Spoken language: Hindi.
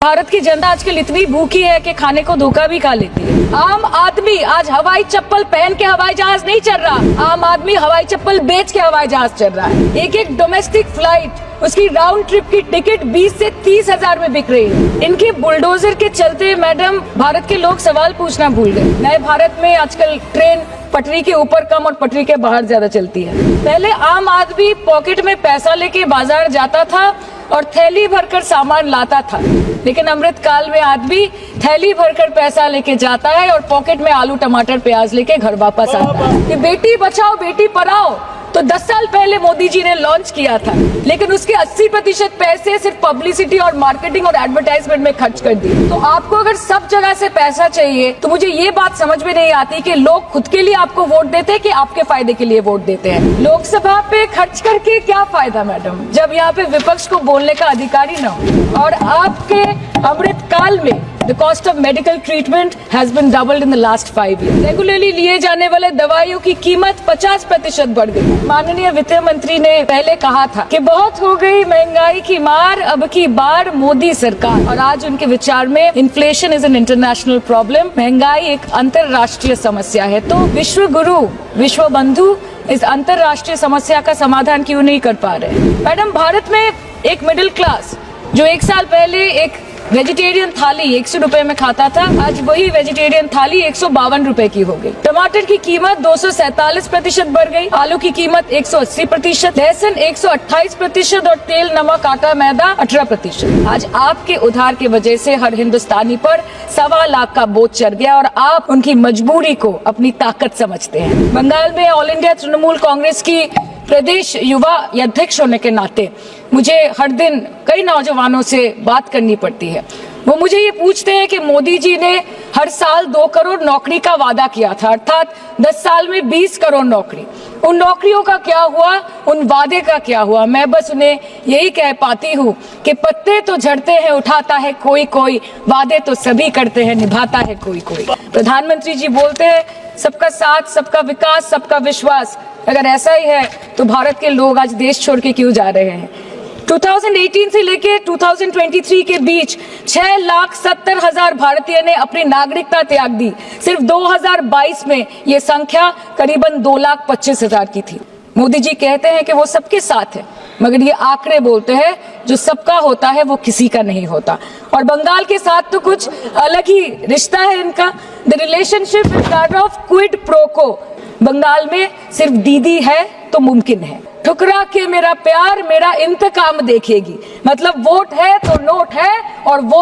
भारत की जनता आजकल इतनी भूखी है कि खाने को धोखा भी खा लेती है। आम आदमी आज हवाई चप्पल पहन के हवाई जहाज नहीं चल रहा, आम आदमी हवाई चप्पल बेच के हवाई जहाज चल रहा है। एक एक डोमेस्टिक फ्लाइट उसकी राउंड ट्रिप की टिकट 20 से 30 हजार में बिक रही है। इनके बुलडोजर के चलते मैडम भारत के लोग सवाल पूछना भूल गए। नए भारत में आजकल ट्रेन पटरी के ऊपर कम और पटरी के बाहर ज्यादा चलती है। पहले आम आदमी पॉकेट में पैसा लेके बाजार जाता था और थैली भरकर सामान लाता था, लेकिन अमृत काल में आदमी थैली भरकर पैसा लेके जाता है और पॉकेट में आलू टमाटर प्याज लेके घर वापस आता है। ये बेटी बचाओ बेटी पढ़ाओ तो 10 साल पहले मोदी जी ने लॉन्च किया था, लेकिन उसके 80% पैसे सिर्फ पब्लिसिटी और मार्केटिंग और एडवर्टाइजमेंट में खर्च कर दिए। तो आपको अगर सब जगह से पैसा चाहिए तो मुझे ये बात समझ में नहीं आती कि लोग खुद के लिए आपको वोट देते हैं कि आपके फायदे के लिए वोट देते हैं। लोकसभा पे खर्च करके क्या फायदा मैडम, जब यहाँ पे विपक्ष को बोलने का अधिकार ही न हो। और आपके अमृत काल में The cost of medical treatment has been doubled in the last 5 years. Regularly लिए जाने वाले दवाइयों की कीमत 50% बढ़ गई। माननीय वित्त मंत्री ने पहले कहा था कि बहुत हो गई महंगाई की मार, अब की बार मोदी सरकार। और आज उनके विचार में inflation is an international problem, महंगाई एक अंतरराष्ट्रीय समस्या है। तो विश्व गुरु विश्व बंधु इस अंतरराष्ट्रीय समस्या का समाधान क्यों नहीं कर पा रहे? मैडम भारत में एक मिडिल क्लास जो 1 साल पहले एक वेजिटेरियन थाली 100 रुपए में खाता था, आज वही वेजिटेरियन थाली 152 रुपए की हो गई। टमाटर की कीमत 247% बढ़ गई, आलू की कीमत 180%, लहसुन 128% और तेल नमक आटा मैदा 18%। आज आपके उधार की वजह से हर हिंदुस्तानी पर 1.25 लाख का बोझ चढ़ गया और आप उनकी मजबूरी को अपनी ताकत समझते हैं। बंगाल में ऑल इंडिया तृणमूल कांग्रेस की प्रदेश युवा अध्यक्ष होने के नाते मुझे हर दिन कई नौजवानों से बात करनी पड़ती है। वो मुझे ये पूछते हैं कि मोदी जी ने हर साल 2 करोड़ नौकरी का वादा किया था, अर्थात 10 साल में 20 करोड़ नौकरी। उन नौकरियों का क्या हुआ, उन वादे का क्या हुआ? मैं बस उन्हें यही कह पाती हूँ कि पत्ते तो झड़ते हैं उठाता है कोई कोई, वादे तो सभी करते हैं निभाता है कोई कोई। प्रधानमंत्री जी बोलते हैं सबका साथ सबका विकास सबका विश्वास। अगर ऐसा ही है तो भारत के लोग आज देश छोड़ के क्यों जा रहे हैं? 2018 से लेके 2023 के बीच 6,70,000 भारतीय ने अपनी नागरिकता त्याग दी। सिर्फ 2022 में ये संख्या करीबन 2,25,000 की थी। मोदी जी कहते हैं कि वो सबके साथ है, मगर ये आंकड़े बोलते हैं जो सबका होता है वो किसी का नहीं होता। और बंगाल के साथ तो कुछ अलग ही रिश्ता है इनका। The relationship is that of quid pro को। बंगाल में सिर्फ दीदी है तो मुमकिन है, ठुकरा के मेरा प्यार मेरा इंतकाम देखेगी। मतलब वोट है तो नोट है और वोट